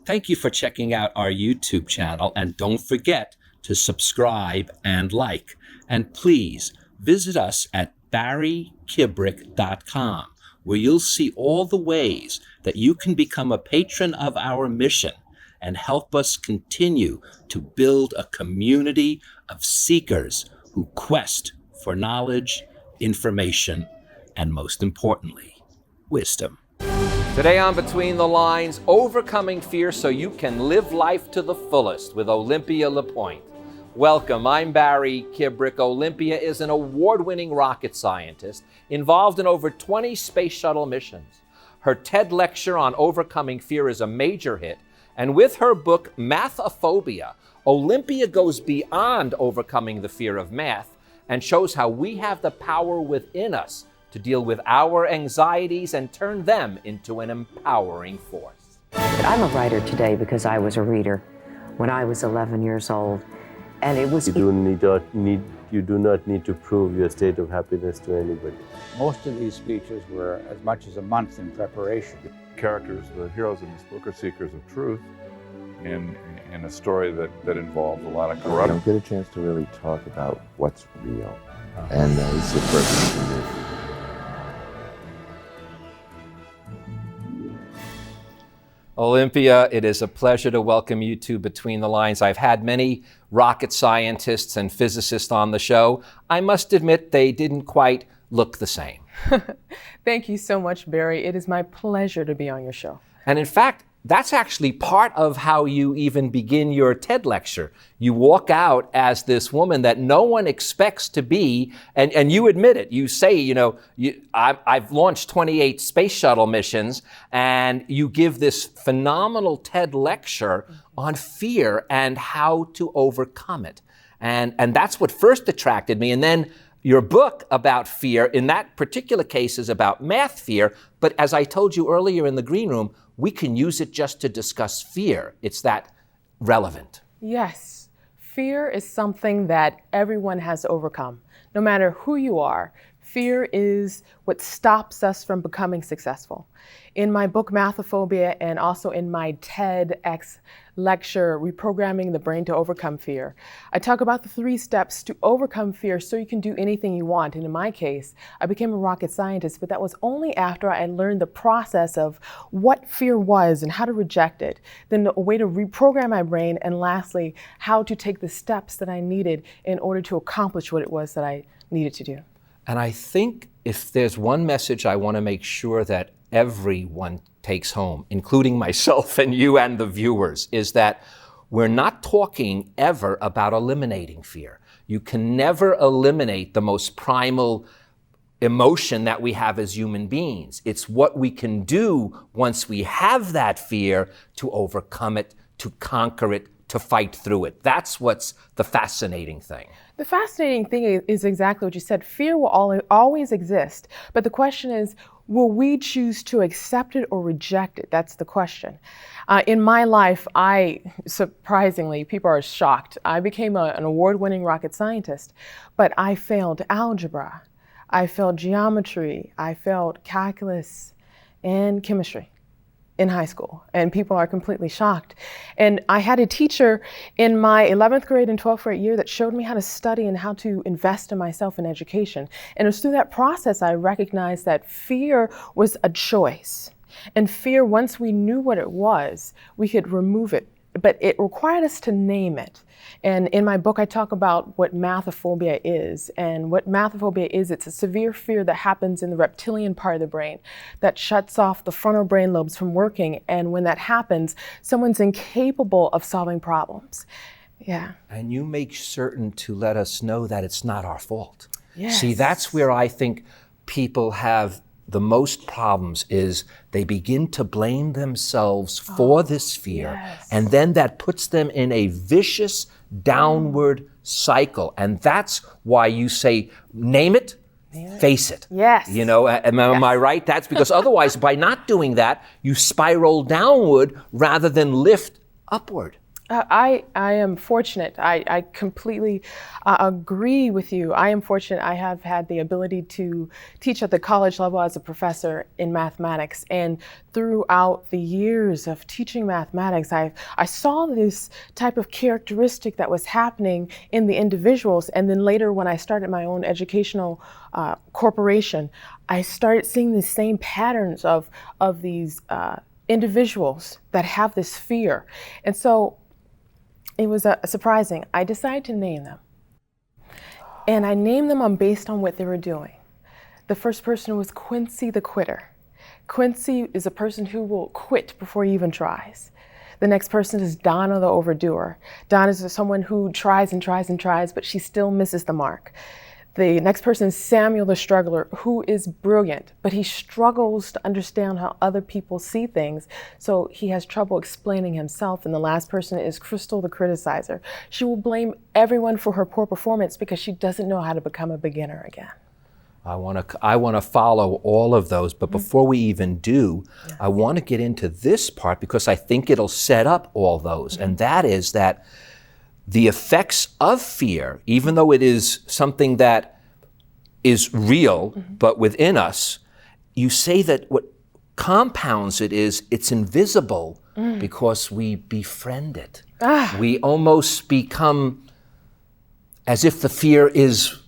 Thank you for checking out our YouTube channel, and don't forget to subscribe and like. And please visit us at barrykibrick.com, where you'll see all the ways that you can become a patron of our mission and help us continue to build a community of seekers who quest for knowledge, information, and most importantly, wisdom. Today on Between the Lines, overcoming fear so you can live life to the fullest with Olympia LePoint. Welcome, I'm Barry Kibrick. Olympia is an award-winning rocket scientist involved in over 20 space shuttle missions. Her TED lecture on overcoming fear is a major hit, and with her book, Mathaphobia, Olympia goes beyond overcoming the fear of math and shows how we have the power within us to deal with our anxieties and turn them into an empowering force. I'm a writer today because I was a reader when I was 11 years old, and it was... You do not need to prove your state of happiness to anybody. Most of these speeches were as much as a month in preparation. Characters, the heroes in this book, are seekers of truth in a story that involves a lot of corruption. You don't get a chance to really talk about what's real, and it's the first thing to do. Olympia, it is a pleasure to welcome you to Between the Lines. I've had many rocket scientists and physicists on the show. I must admit they didn't quite look the same. Thank you so much, Barry. It is my pleasure to be on your show. And in fact, that's actually part of how you even begin your TED lecture. You walk out as this woman that no one expects to be, and you admit it. You say, I've launched 28 space shuttle missions, and you give this phenomenal TED lecture on fear and how to overcome it. And that's what first attracted me. And then your book about fear, in that particular case, is about math fear. But as I told you earlier in the green room, we can use it just to discuss fear. It's that relevant. Yes, fear is something that everyone has to overcome. No matter who you are, fear is what stops us from becoming successful. In my book, Mathaphobia, and also in my TEDx lecture, Reprogramming the Brain to Overcome Fear, I talk about the 3 steps to overcome fear so you can do anything you want. And in my case, I became a rocket scientist, but that was only after I learned the process of what fear was and how to reject it, then a way to reprogram my brain, and lastly, how to take the steps that I needed in order to accomplish what it was that I needed to do. And I think if there's one message I want to make sure that everyone takes home, including myself and you and the viewers, is that we're not talking ever about eliminating fear. You can never eliminate the most primal emotion that we have as human beings. It's what we can do once we have that fear to overcome it, to conquer it, to fight through it. That's what's the fascinating thing. The fascinating thing is exactly what you said. Fear will always exist, but the question is, will we choose to accept it or reject it? That's the question. In my life, surprisingly, people are shocked. I became an award-winning rocket scientist, but I failed algebra, I failed geometry, I failed calculus and chemistry in high school, and people are completely shocked. And I had a teacher in my 11th grade and 12th grade year that showed me how to study and how to invest in myself in education. And it was through that process I recognized that fear was a choice. And fear, once we knew what it was, we could remove it. But it required us to name it. And in my book, I talk about what mathaphobia is. And what mathaphobia is, it's a severe fear that happens in the reptilian part of the brain that shuts off the frontal brain lobes from working. And when that happens, someone's incapable of solving problems. Yeah. And you make certain to let us know that it's not our fault. Yes. See, that's where I think people have the most problems, is they begin to blame themselves for this fear. Yes. And then that puts them in a vicious downward cycle. And that's why you say, name it, face it. Yes. Am I right? That's because otherwise, by not doing that, you spiral downward rather than lift upward. I am fortunate. I completely agree with you. I am fortunate. I have had the ability to teach at the college level as a professor in mathematics. And throughout the years of teaching mathematics, I saw this type of characteristic that was happening in the individuals. And then later, when I started my own educational corporation, I started seeing the same patterns of these individuals that have this fear. And so it was surprising. I decided to name them. And I named them based on what they were doing. The first person was Quincy the quitter. Quincy is a person who will quit before he even tries. The next person is Donna the overdoer. Donna is someone who tries and tries and tries, but she still misses the mark. The next person is Samuel the struggler, who is brilliant, but he struggles to understand how other people see things, so he has trouble explaining himself. And the last person is Crystal the criticizer. She will blame everyone for her poor performance because she doesn't know how to become a beginner again. I want to follow all of those, but before we even do, I want to get into this part because I think it'll set up all those, and that is that the effects of fear, even though it is something that is real, but within us, you say that what compounds it is it's invisible because we befriend it. We almost become as if the fear is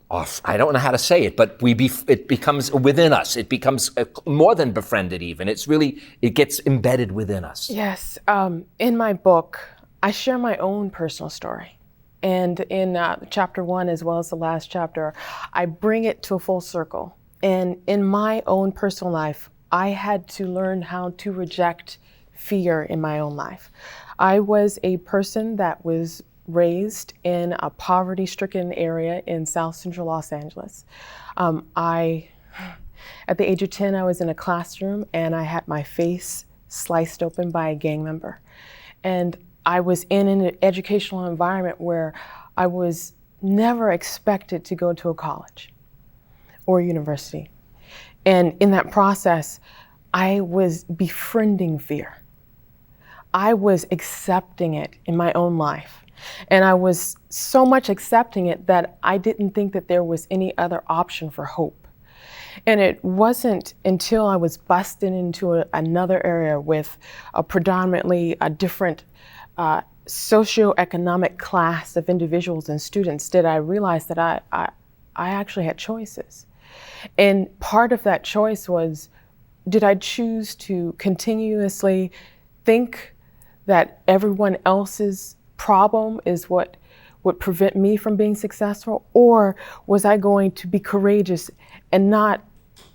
off. I don't know how to say it, but it becomes within us. It becomes more than befriended even. It gets embedded within us. Yes. In my book, I share my own personal story. And in chapter 1, as well as the last chapter, I bring it to a full circle. And in my own personal life, I had to learn how to reject fear in my own life. I was a person that was raised in a poverty-stricken area in South Central Los Angeles. At the age of 10, I was in a classroom and I had my face sliced open by a gang member. And I was in an educational environment where I was never expected to go to a college or university. And in that process, I was befriending fear. I was accepting it in my own life. And I was so much accepting it that I didn't think that there was any other option for hope. And it wasn't until I was busted into another area with predominantly a different socioeconomic class of individuals and students did I realize that I actually had choices. And part of that choice was, did I choose to continuously think that everyone else's problem is what would prevent me from being successful? Or was I going to be courageous and not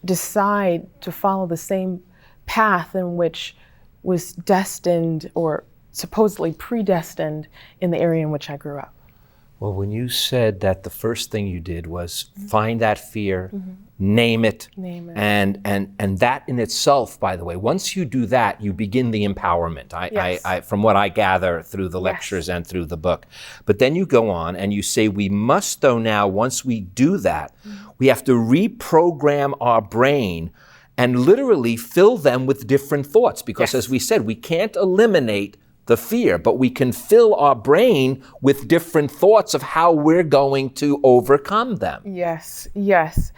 decide to follow the same path in which was destined or supposedly predestined in the area in which I grew up? Well, when you said that the first thing you did was find that fear, name it, and that in itself, by the way, once you do that, you begin the empowerment. I from what I gather through the lectures and through the book. But then you go on and you say we must, though, now, once we do that, we have to reprogram our brain and literally fill them with different thoughts. Because as we said, we can't eliminate the fear, but we can fill our brain with different thoughts of how we're going to overcome them. Yes, yes.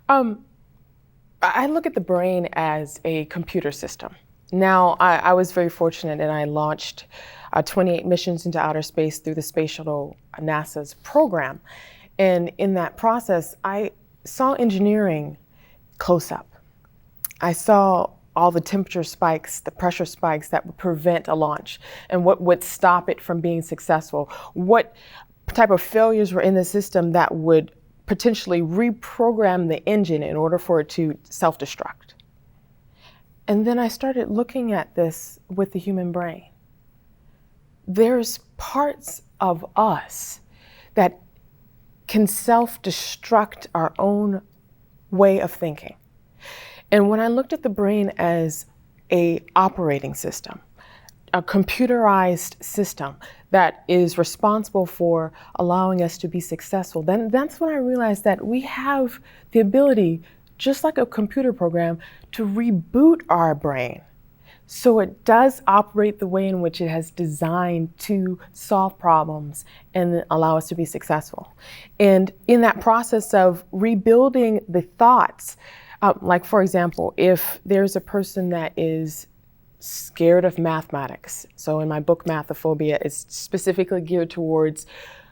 I look at the brain as a computer system. Now, I was very fortunate and I launched 28 missions into outer space through the Space Shuttle, NASA's program. And in that process, I saw engineering close up. I saw all the temperature spikes, the pressure spikes that would prevent a launch and what would stop it from being successful. What type of failures were in the system that would potentially reprogram the engine in order for it to self-destruct. And then I started looking at this with the human brain. There's parts of us that can self-destruct our own way of thinking. And when I looked at the brain as an operating system, a computerized system that is responsible for allowing us to be successful, then that's when I realized that we have the ability, just like a computer program, to reboot our brain So it does operate the way in which it has designed to solve problems and allow us to be successful. And in that process of rebuilding the thoughts, like for example, if there's a person that is scared of mathematics, so in my book Mathaphobia, it's specifically geared towards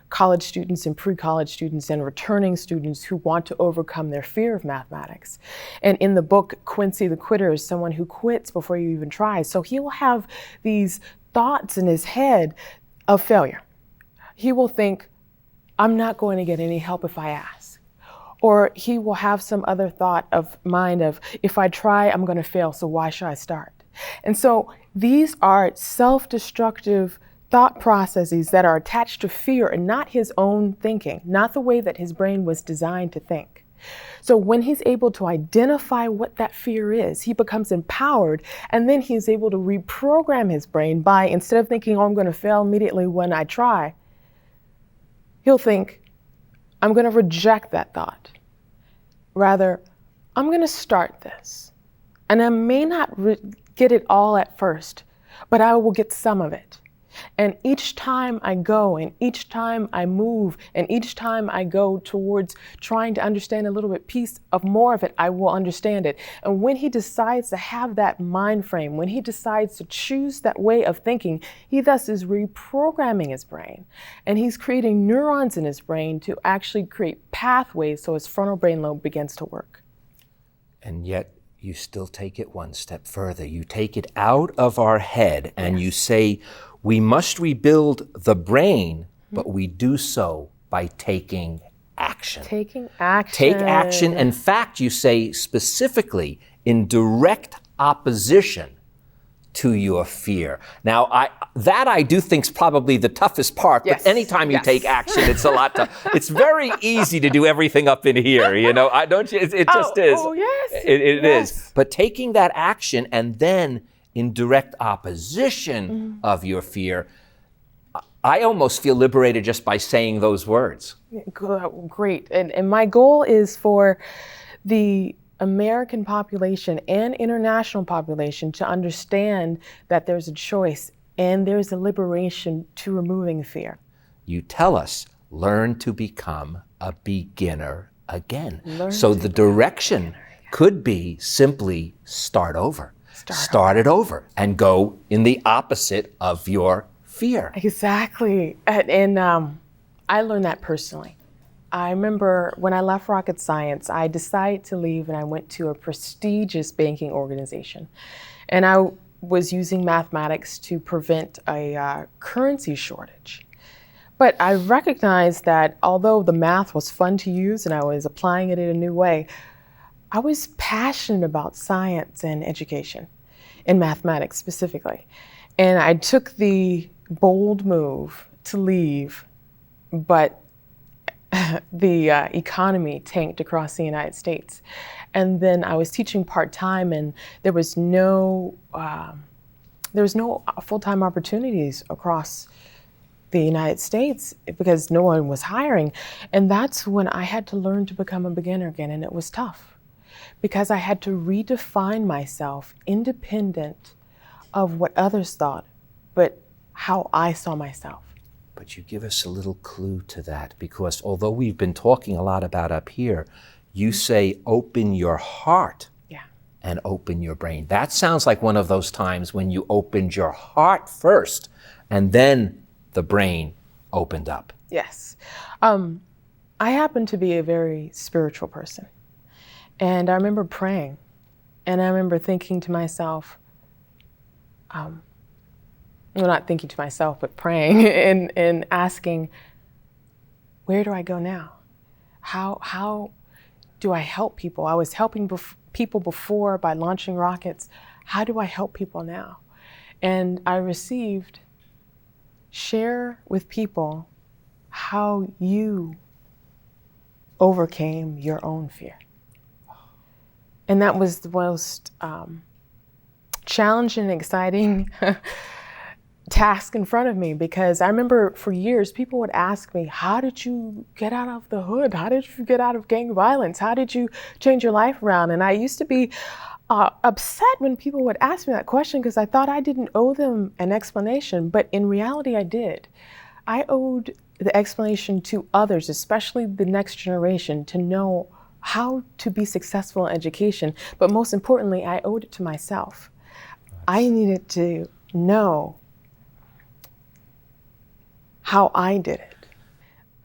college students and pre-college students and returning students who want to overcome their fear of mathematics. And in the book, Quincy the Quitter is someone who quits before you even try. So he will have these thoughts in his head of failure. He will think, I'm not going to get any help if I ask. Or he will have some other thought of mind of, if I try, I'm going to fail, so why should I start? And so these are self-destructive thought processes that are attached to fear and not his own thinking, not the way that his brain was designed to think. So when he's able to identify what that fear is, he becomes empowered, and then he's able to reprogram his brain by, instead of thinking, oh, I'm going to fail immediately when I try, he'll think, I'm going to reject that thought. Rather, I'm going to start this. And I may not get it all at first, but I will get some of it. And each time I go, and each time I move, and each time I go towards trying to understand a little bit piece of more of it, I will understand it. And when he decides to have that mind frame, when he decides to choose that way of thinking, he thus is reprogramming his brain. And he's creating neurons in his brain to actually create pathways so his frontal brain lobe begins to work. And yet you still take it one step further. You take it out of our head and you say, we must rebuild the brain, but we do so by taking action. Taking action. Take action. In fact, you say specifically in direct opposition to your fear. Now, I do think is probably the toughest part, but anytime you take action, it's a lot tough. It's very easy to do everything up in here, you know, don't you? It just is. Oh, yes. It is. But taking that action and then in direct opposition of your fear, I almost feel liberated just by saying those words. Great. And my goal is for the American population and international population to understand that there's a choice and there's a liberation to removing fear. You tell us, learn to become a beginner again. So the direction could be simply start over. Start it over and go in the opposite of your fear. Exactly. And I learned that personally. I remember when I left rocket science, I decided to leave and I went to a prestigious banking organization. And I was using mathematics to prevent a currency shortage. But I recognized that although the math was fun to use and I was applying it in a new way, I was passionate about science and education, and mathematics specifically. And I took the bold move to leave, but the economy tanked across the United States. And then I was teaching part-time, and there was no full-time opportunities across the United States because no one was hiring. And that's when I had to learn to become a beginner again, and it was tough because I had to redefine myself independent of what others thought, but how I saw myself. But you give us a little clue to that, because although we've been talking a lot about up here, you say open your heart and open your brain. That sounds like one of those times when you opened your heart first and then the brain opened up. Yes. I happen to be a very spiritual person. And I remember praying, and I remember thinking to myself, well, not thinking to myself, but praying and asking, where do I go now? How do I help people? I was helping people before by launching rockets. How do I help people now? And I received, share with people how you overcame your own fear. And that was the most challenging and exciting task in front of me, because I remember for years people would ask me, how did you get out of the hood? How did you get out of gang violence? How did you change your life around? And I used to be upset when people would ask me that question because I thought I didn't owe them an explanation, but in reality I did. I owed the explanation to others, especially the next generation, to know how to be successful in education, but most importantly, I owed it to myself. I needed to know how I did it.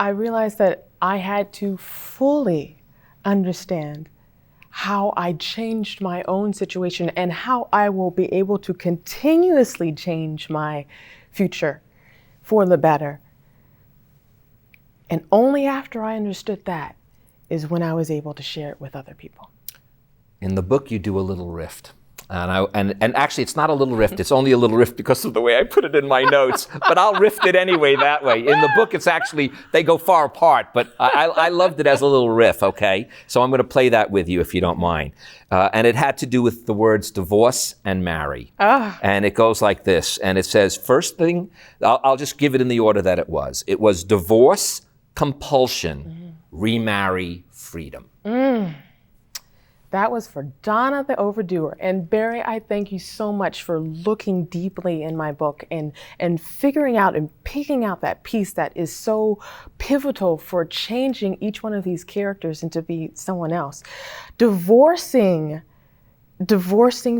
I realized that I had to fully understand how I changed my own situation and how I will be able to continuously change my future for the better. And only after I understood that is when I was able to share it with other people. In the book, you do a little riff. And actually, it's not a little riff. It's only a little riff because of the way I put it in my notes. But I'll riff it anyway that way. In the book, it's actually, they go far apart. But I loved it as a little riff, okay? So I'm going to play that with you if you don't mind. And it had to do with the words divorce and marry. And it goes like this. And it says, first thing, I'll just give it in the order that it was. It was divorce, compulsion, remarry, freedom. That was for Donna the Overdoer. And Barry, I thank you so much for looking deeply in my book and figuring out and picking out that piece that is so pivotal for changing each one of these characters into be someone else. Divorcing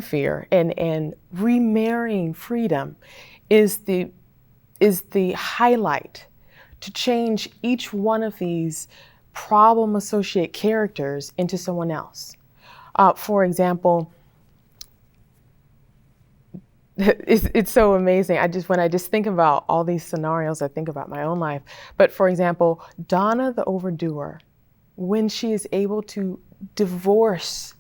fear and remarrying freedom is the highlight to change each one of these problem-associated characters into someone else. For example, it's so amazing. When I just think about all these scenarios, I think about my own life. But for example, Donna the Overdoer, when she is able to divorce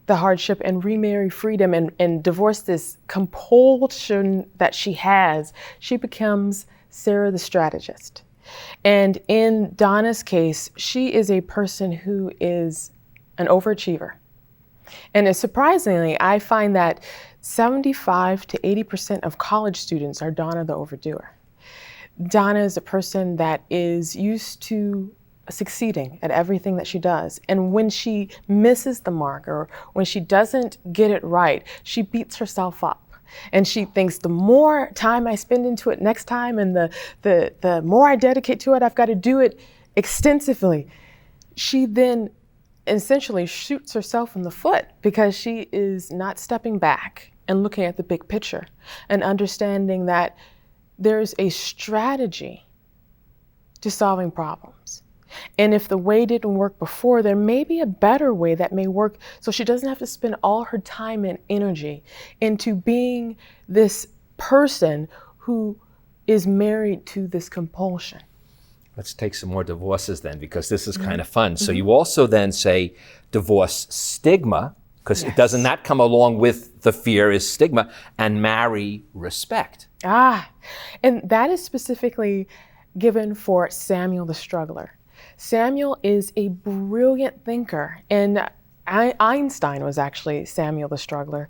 the hardship and remarry freedom and divorce this compulsion that she has, she becomes Sarah the strategist. And in Donna's case, she is a person who is an overachiever. And surprisingly, I find that 75 to 80% of college students are Donna the Overdoer. Donna is a person that is used to succeeding at everything that she does. And when she misses the mark or when she doesn't get it right, she beats herself up. And she thinks the more time I spend into it next time and the more I dedicate to it, I've got to do it extensively. She then essentially shoots herself in the foot because she is not stepping back and looking at the big picture and understanding that there's a strategy to solving problems. And if the way didn't work before, there may be a better way that may work so she doesn't have to spend all her time and energy into being this person who is married to this compulsion. Let's take some more divorces then, because this is kind of fun. So you also then say divorce stigma, because doesn't that come along with the fear is stigma, and marry respect. And that is specifically given for Samuel the Struggler. Samuel is a brilliant thinker, and Einstein was actually Samuel the Struggler.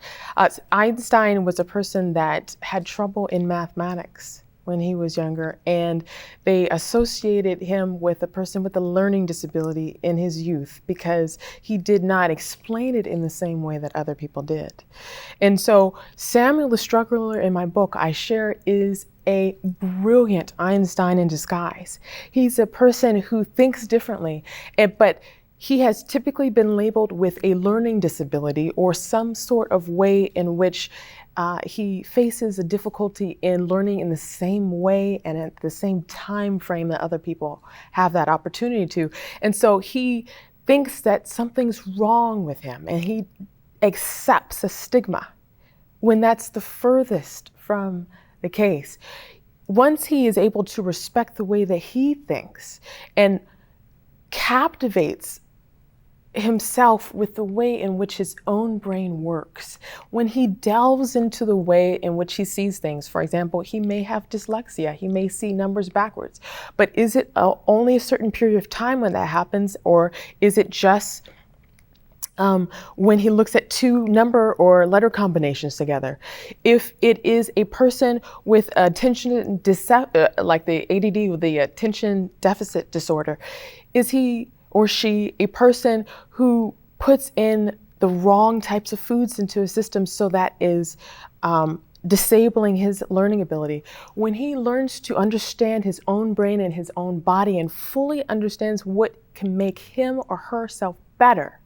Einstein was a person that had trouble in mathematics when he was younger, and they associated him with a person with a learning disability in his youth because he did not explain it in the same way that other people did. And so Samuel the Struggler in my book I share is a brilliant Einstein in disguise. He's a person who thinks differently, but he has typically been labeled with a learning disability or some sort of way in which he faces a difficulty in learning in the same way and at the same time frame that other people have that opportunity to. And so he thinks that something's wrong with him and he accepts a stigma when that's the furthest from the case. Once he is able to respect the way that he thinks and captivates himself with the way in which his own brain works, when he delves into the way in which he sees things, for example, he may have dyslexia, he may see numbers backwards, but is it only a certain period of time when that happens, or is it just when he looks at two number or letter combinations together? If it is a person with attention, like the ADD with the attention deficit disorder, is he or she a person who puts in the wrong types of foods into his system, so that is disabling his learning ability. When he learns to understand his own brain and his own body and fully understands what can make him or herself better,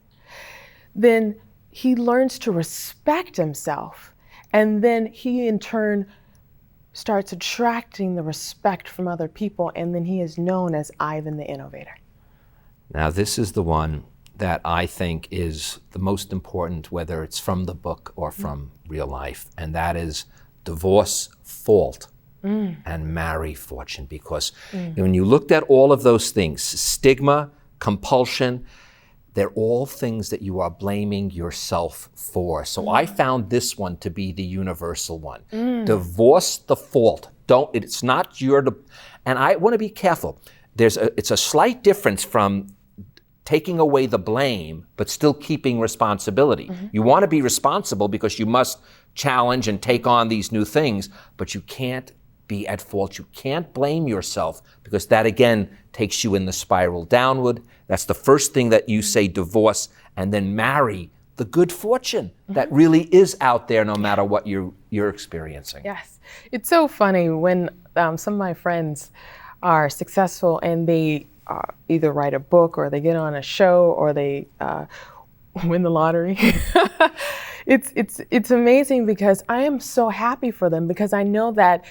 then he learns to respect himself, and then he in turn starts attracting the respect from other people, and then he is known as Ivan the Innovator. Now, this is the one that I think is the most important, whether it's from the book or from real life, and that is divorce fault and marry fortune. Because when you looked at all of those things, stigma, compulsion, they're all things that you are blaming yourself for. So I found this one to be the universal one. Divorce the fault. It's not and I want to be careful. It's a slight difference from taking away the blame, but still keeping responsibility. You want to be responsible because you must challenge and take on these new things, but you can't be at fault. You can't blame yourself, because that again takes you in the spiral downward. That's the first thing that you say, divorce, and then marry the good fortune that really is out there no matter what you're experiencing. Yes. It's so funny when some of my friends are successful and they either write a book or they get on a show or they win the lottery. It's amazing, because I am so happy for them, because I know that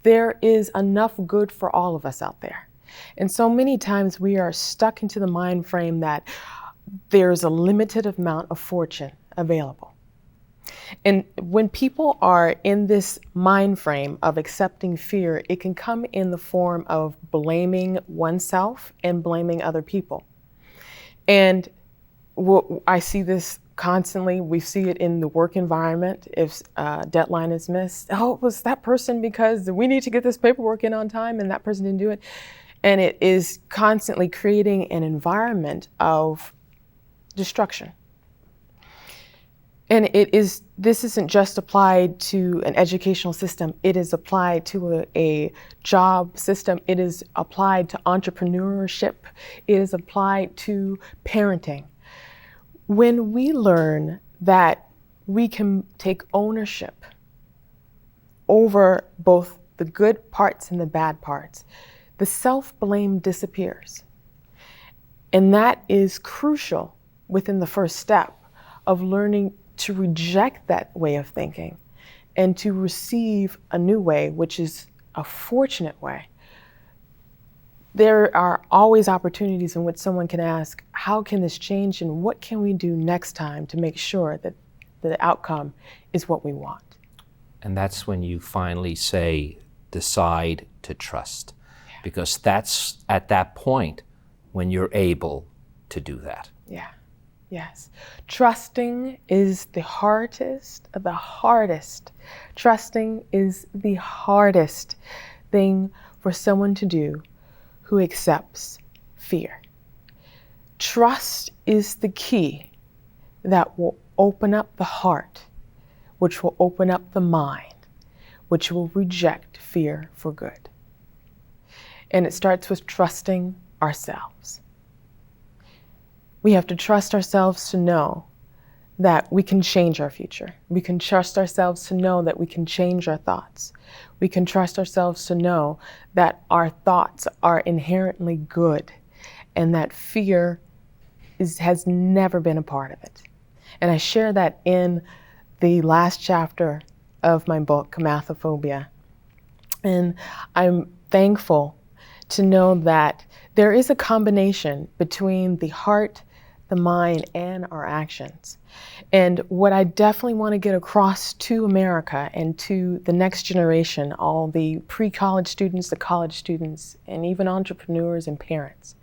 there is enough good for all of us out there. And so many times we are stuck into the mind frame that there's a limited amount of fortune available. And when people are in this mind frame of accepting fear, it can come in the form of blaming oneself and blaming other people. And I see this constantly. We see it in the work environment. If a deadline is missed, oh, it was that person because we need to get this paperwork in on time and that person didn't do it. And it is constantly creating an environment of destruction. And this isn't just applied to an educational system. It is applied to a job system. It is applied to entrepreneurship. It is applied to parenting. When we learn that we can take ownership over both the good parts and the bad parts, the self-blame disappears. And that is crucial within the first step of learning to reject that way of thinking and to receive a new way, which is a fortunate way. There are always opportunities in which someone can ask, how can this change and what can we do next time to make sure that the outcome is what we want? And that's when you finally say, decide to trust. Because that's at that point when you're able to do that. Yeah. Yes. Trusting is the hardest. Trusting is the hardest thing for someone to do who accepts fear. Trust is the key that will open up the heart, which will open up the mind, which will reject fear for good. And it starts with trusting ourselves. We have to trust ourselves to know that we can change our future. We can trust ourselves to know that we can change our thoughts. We can trust ourselves to know that our thoughts are inherently good and that fear has never been a part of it. And I share that in the last chapter of my book, Mathaphobia. And I'm thankful to know that there is a combination between the heart, the mind, and our actions. And what I definitely want to get across to America and to the next generation, all the pre-college students, the college students, and even entrepreneurs and parents,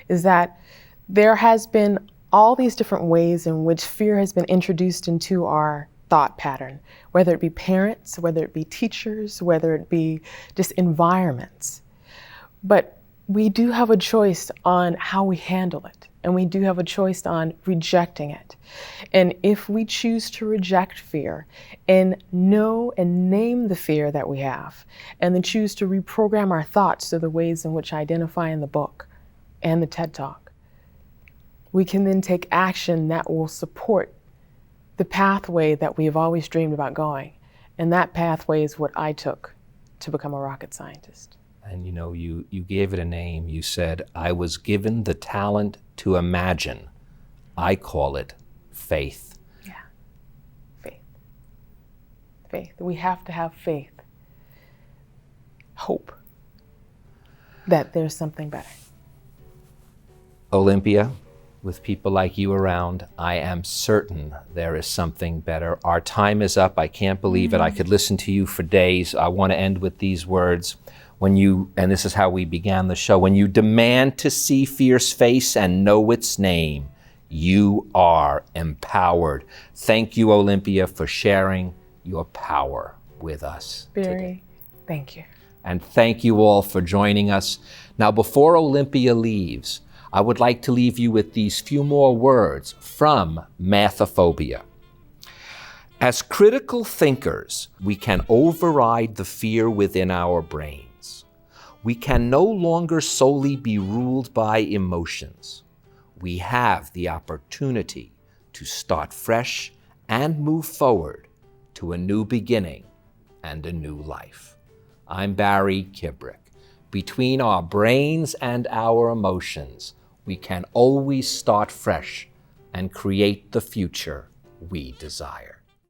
is that there has been all these different ways in which fear has been introduced into our thought pattern, whether it be parents, whether it be teachers, whether it be just environments. But we do have a choice on how we handle it, and we do have a choice on rejecting it. And if we choose to reject fear and know and name the fear that we have, and then choose to reprogram our thoughts to the ways in which I identify in the book and the TED Talk, we can then take action that will support the pathway that we've always dreamed about going. And that pathway is what I took to become a rocket scientist. And you know, you gave it a name. You said, I was given the talent to imagine. I call it faith. Yeah, faith. Faith. We have to have faith. Hope that there's something better. Olympia, with people like you around, I am certain there is something better. Our time is up. I can't believe it. I could listen to you for days. I want to end with these words. When you, and this is how we began the show, when you demand to see fear's face and know its name, you are empowered. Thank you, Olympia, for sharing your power with us today. Barry, thank you. And thank you all for joining us. Now, before Olympia leaves, I would like to leave you with these few more words from Mathaphobia. As critical thinkers, we can override the fear within our brains. We can no longer solely be ruled by emotions. We have the opportunity to start fresh and move forward to a new beginning and a new life. I'm Barry Kibrick. Between our brains and our emotions, we can always start fresh and create the future we desire.